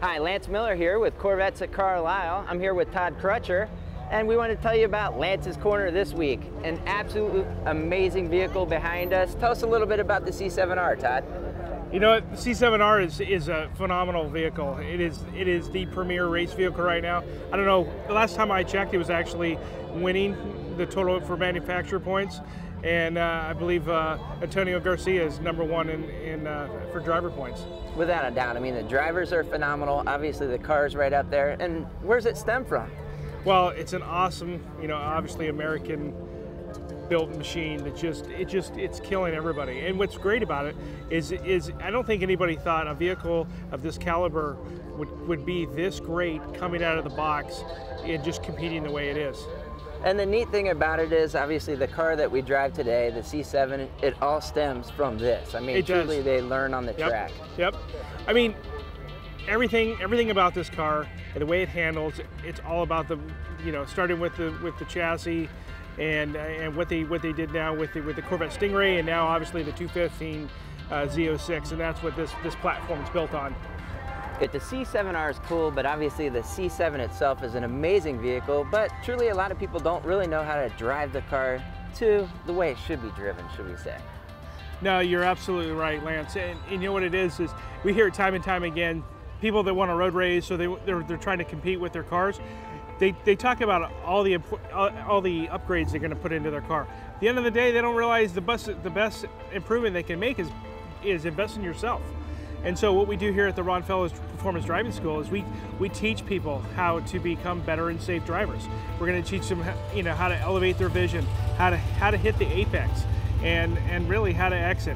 Hi, Lance Miller here with Corvettes at Carlisle. I'm here with Todd Crutcher, and we want to tell you about Lance's Corner this week. An absolute amazing vehicle behind us. Tell us a little bit about the C7R, Todd. You know what, the C7R is a phenomenal vehicle. It is the premier race vehicle right now. I don't know, the last time I checked, it was actually winning the total for manufacturer points, and I believe Antonio Garcia is #1 for driver points. Without a doubt. I mean, the drivers are phenomenal. Obviously, the car's right up there. And where's it stem from? Well, it's an awesome, obviously American-built machine that it's killing everybody. And what's great about it is I don't think anybody thought a vehicle of this caliber would be this great coming out of the box and just competing the way it is. And the neat thing about it is, obviously, the car that we drive today, the C7, it all stems from this. I mean, truly, they learn on the track. Yep. I mean, everything about this car and the way it handles, it's all about the, starting with the chassis and what they did now with the Corvette Stingray, and now obviously the 215 Z06, and that's what this platform is built on. The C7R is cool, but obviously the C7 itself is an amazing vehicle, but truly a lot of people don't really know how to drive the car to the way it should be driven, should we say. No, you're absolutely right, Lance. And you know what it is we hear it time and time again, people that want to road race, so they're trying to compete with their cars. They talk about all the upgrades they're going to put into their car. At the end of the day, they don't realize the best improvement they can make is invest in yourself. And so what we do here at the Ron Fellows Performance Driving School is we teach people how to become better and safe drivers. We're going to teach them, how to elevate their vision, how to hit the apex, and really how to exit,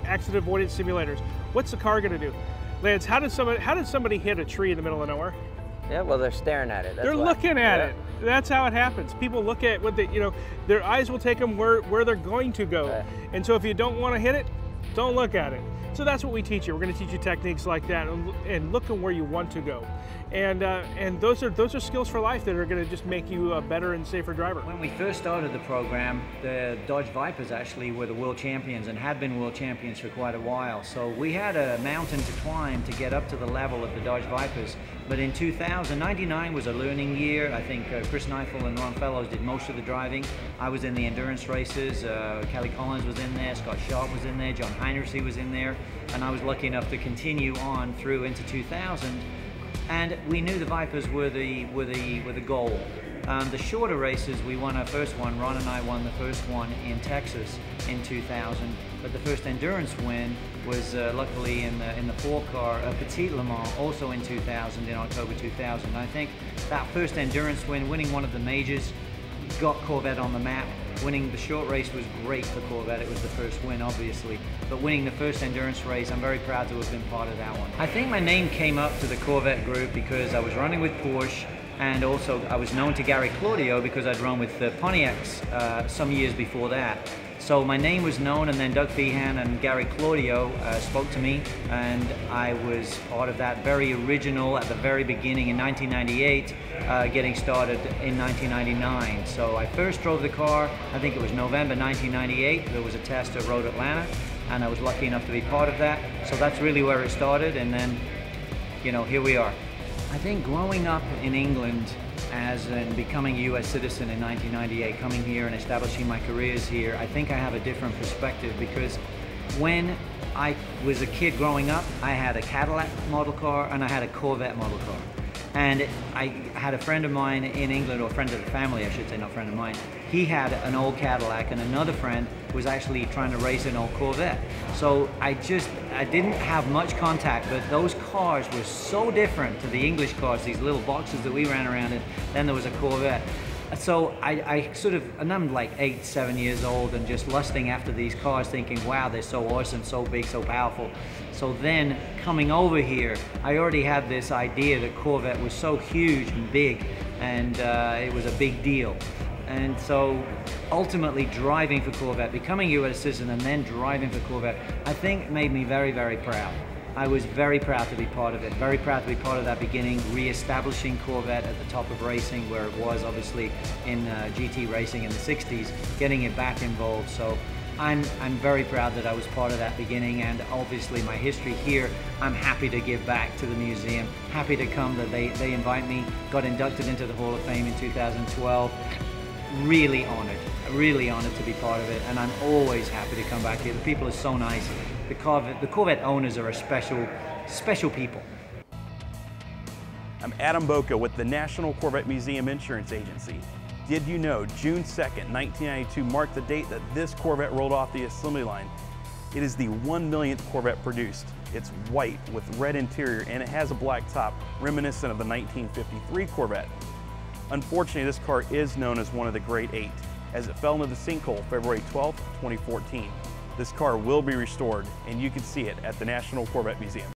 accident avoidance simulators. What's the car going to do? Lance, how does somebody hit a tree in the middle of nowhere? Yeah, well, they're staring at it. They're looking at it. That's how it happens. People look at what their eyes will take them where they're going to go. And so if you don't want to hit it, don't look at it. So that's what we teach you. We're going to teach you techniques like that and look at where you want to go. And those are skills for life that are going to just make you a better and safer driver. When we first started the program, the Dodge Vipers actually were the world champions and had been world champions for quite a while. So we had a mountain to climb to get up to the level of the Dodge Vipers. But in 2000, 99 was a learning year. I think Chris Neifel and Ron Fellows did most of the driving. I was in the endurance races. Kelly Collins was in there. Scott Sharp was in there. John Heinrichs was in there. And I was lucky enough to continue on through into 2000. And we knew the Vipers were the goal. The shorter races, we won our first one. Ron and I won the first one in Texas in 2000. But the first endurance win was luckily in the 4-car Petit Le Mans, also in 2000, in October 2000. And I think that first endurance win, winning one of the majors, got Corvette on the map. Winning the short race was great for Corvette. It was the first win, obviously. But winning the first endurance race, I'm very proud to have been part of that one. I think my name came up to the Corvette group because I was running with Porsche, and also I was known to Gary Claudio because I'd run with the Pontiacs some years before that. So my name was known, and then Doug Feehan and Gary Claudio spoke to me, and I was part of that very original, at the very beginning in 1998, getting started in 1999. So I first drove the car, I think it was November 1998. There was a test at Road Atlanta, and I was lucky enough to be part of that. So that's really where it started, and then, here we are. I think growing up in England and becoming a U.S. citizen in 1998, coming here and establishing my careers here, I think I have a different perspective, because when I was a kid growing up, I had a Cadillac model car and I had a Corvette model car. And I had a friend of mine in England, or a friend of the family, I should say, not friend of mine. He had an old Cadillac, and another friend was actually trying to race an old Corvette. So I didn't have much contact, but those cars were so different to the English cars, these little boxes that we ran around in. Then there was a Corvette. So and I'm like 8, 7 years old and just lusting after these cars, thinking, wow, they're so awesome, so big, so powerful. So then coming over here, I already had this idea that Corvette was so huge and big, and it was a big deal. And so ultimately driving for Corvette, becoming a U.S. citizen and then driving for Corvette, I think made me very, very proud. I was very proud to be part of it, very proud to be part of that beginning, re-establishing Corvette at the top of racing, where it was obviously in GT racing in the 60s, getting it back involved. So I'm very proud that I was part of that beginning, and obviously my history here. I'm happy to give back to the museum, happy to come, that they invite me, got inducted into the Hall of Fame in 2012. Really honored to be part of it, and I'm always happy to come back here. The people are so nice. The Corvette owners are a special people. I'm Adam Boca with the National Corvette Museum Insurance Agency. Did you know June 2nd, 1992 marked the date that this Corvette rolled off the assembly line? It is the 1 millionth Corvette produced. It's white with red interior and it has a black top, reminiscent of the 1953 Corvette. Unfortunately, this car is known as one of the Great Eight, as it fell into the sinkhole February 12, 2014. This car will be restored, and you can see it at the National Corvette Museum.